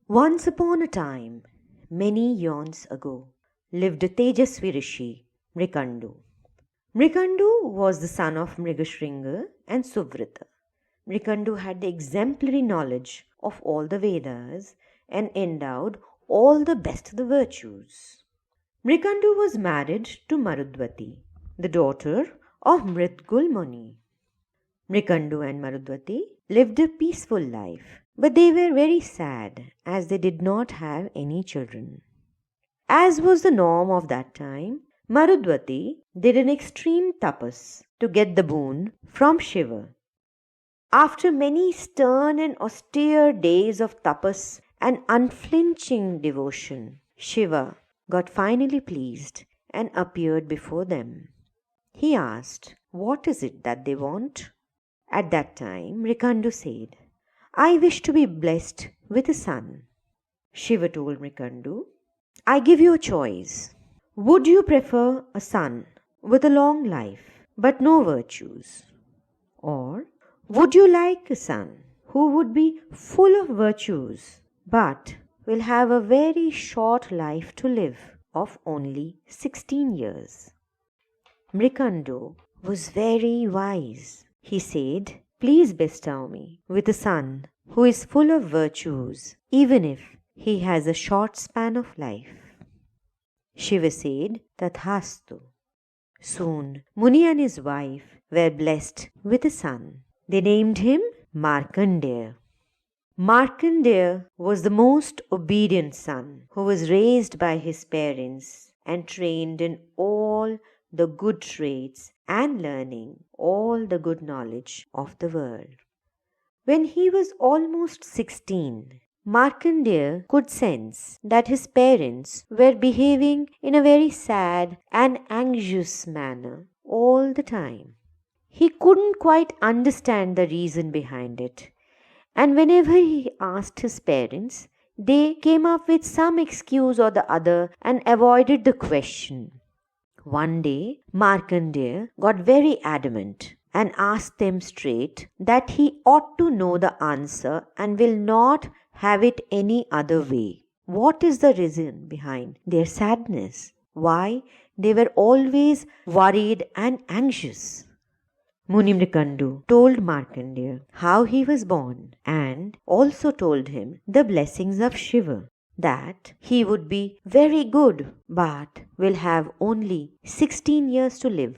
Once upon a time, many eons ago, lived a Tejasvi Rishi, Mrikandu. Mrikandu was the son of Mrigashringa and Suvrita. Mrikandu had the exemplary knowledge of all the Vedas and endowed all the best of the virtues. Mrikandu was married to Marudvati, the daughter of Mritgul Muni. Mrikandu and Marudvati lived a peaceful life, but they were very sad as they did not have any children. As was the norm of that time, Marudvati did an extreme tapas to get the boon from Shiva. After many stern and austere days of tapas and unflinching devotion, Shiva got finally pleased and appeared before them. He asked, "What is it that they want?" At that time, Mrikandu said, "I wish to be blessed with a son." Shiva told Mrikandu, "I give you a choice. Would you prefer a son with a long life but no virtues? Or would you like a son who would be full of virtues but will have a very short life to live of only 16 years?" Mrikandu was very wise. He said, "Please bestow me with a son who is full of virtues, even if he has a short span of life." Shiva said, "Tathastu." Soon Muni and his wife were blessed with a son. They named him Markandeya. Markandeya was the most obedient son who was raised by his parents and trained in all the good traits and learning all the good knowledge of the world. When he was almost 16, Markandeya could sense that his parents were behaving in a very sad and anxious manner all the time. He couldn't quite understand the reason behind it, and whenever he asked his parents, they came up with some excuse or the other and avoided the question. One day, Markandeya got very adamant and asked them straight that he ought to know the answer and will not have it any other way. What is the reason behind their sadness? Why they were always worried and anxious? Muni Mrikandu told Markandeya how he was born and also told him the blessings of Shiva, that he would be very good but will have only 16 years to live.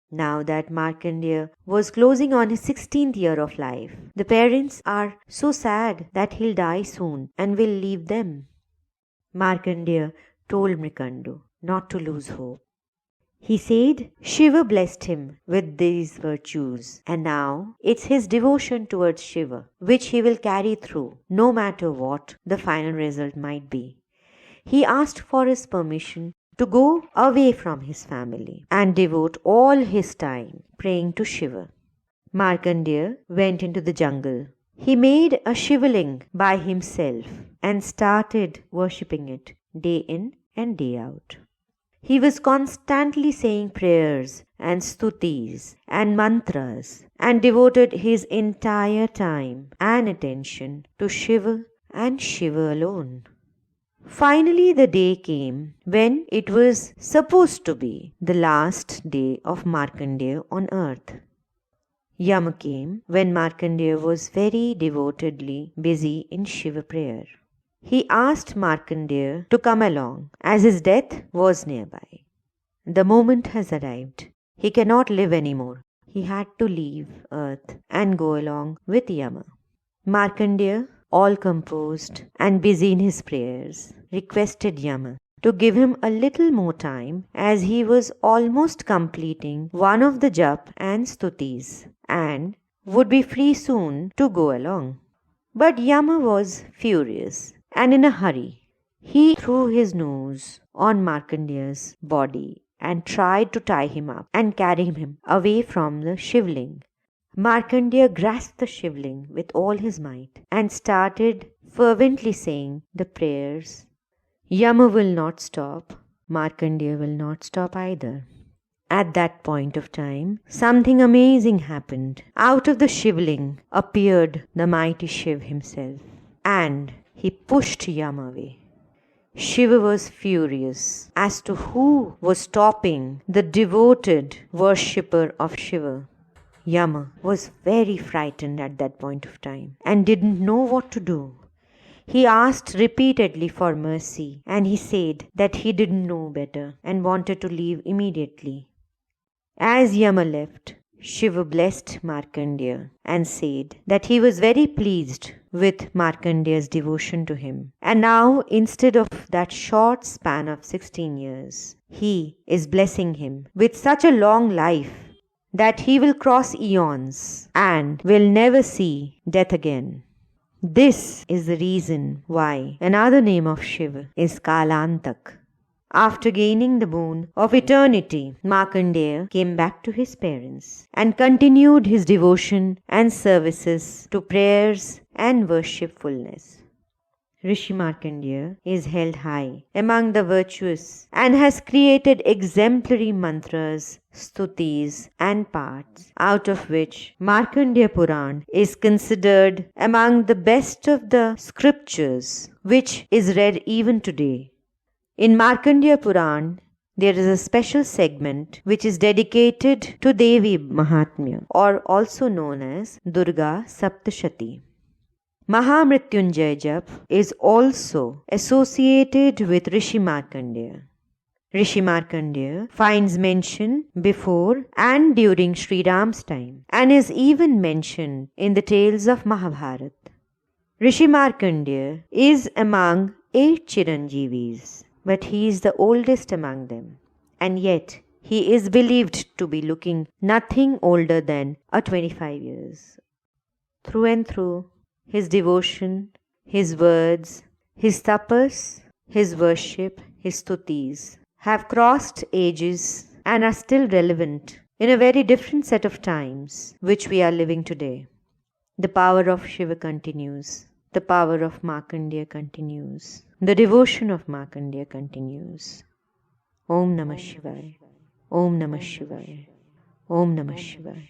Now that Markandeya was closing on his 16th year of life, the parents are so sad that he'll die soon and will leave them. Markandeya told Mrikandu not to lose hope. He said Shiva blessed him with these virtues, and now it's his devotion towards Shiva which he will carry through, no matter what the final result might be. He asked for his permission to go away from his family and devote all his time praying to Shiva. Markandeya went into the jungle. He made a Shivaling by himself and started worshipping it day in and day out. He was constantly saying prayers and stutis and mantras and devoted his entire time and attention to Shiva and Shiva alone. Finally, the day came when it was supposed to be the last day of Markandeya on earth. Yama came when Markandeya was very devotedly busy in Shiva prayer. He asked Markandeya to come along as his death was nearby. The moment has arrived. He cannot live anymore. He had to leave earth and go along with Yama. Markandeya, all composed and busy in his prayers, requested Yama to give him a little more time as he was almost completing one of the jap and stutis and would be free soon to go along. But Yama was furious and in a hurry. He threw his nose on Markandeya's body and tried to tie him up and carry him away from the Shivling. Markandeya grasped the Shivling with all his might and started fervently saying the prayers. Yama will not stop. Markandeya will not stop either. At that point of time, something amazing happened. Out of the Shivling appeared the mighty Shiv himself, and he pushed Yama away. Shiva was furious as to who was stopping the devoted worshipper of Shiva. Yama was very frightened at that point of time and didn't know what to do. He asked repeatedly for mercy, and he said that he didn't know better and wanted to leave immediately. As Yama left, Shiva blessed Markandeya and said that he was very pleased with Markandeya's devotion to him. And now, instead of that short span of 16 years, he is blessing him with such a long life that he will cross eons and will never see death again. This is the reason why another name of Shiva is Kalantak. After gaining the boon of eternity, Markandeya came back to his parents and continued his devotion and services to prayers and worshipfulness. Rishi Markandeya is held high among the virtuous and has created exemplary mantras, stutis and parts, out of which Markandeya Purana is considered among the best of the scriptures, which is read even today. In Markandeya Purana, there is a special segment which is dedicated to Devi Mahatmya, or also known as Durga Saptashati. Mahamrityunjay Jap is also associated with Rishi Markandeya. Rishi Markandeya finds mention before and during Sri Ram's time and is even mentioned in the tales of Mahabharata. Rishi Markandeya is among 8 Chiranjeevis, but he is the oldest among them, and yet he is believed to be looking nothing older than 25 years. Through and through, his devotion, his words, his tapas, his worship, his stutis have crossed ages and are still relevant in a very different set of times which we are living today. The power of Shiva continues. The power of Markandeya continues. The devotion of Markandeya continues. Om Namah Shivay. Om Namah Shivay. Om Namah Shivay.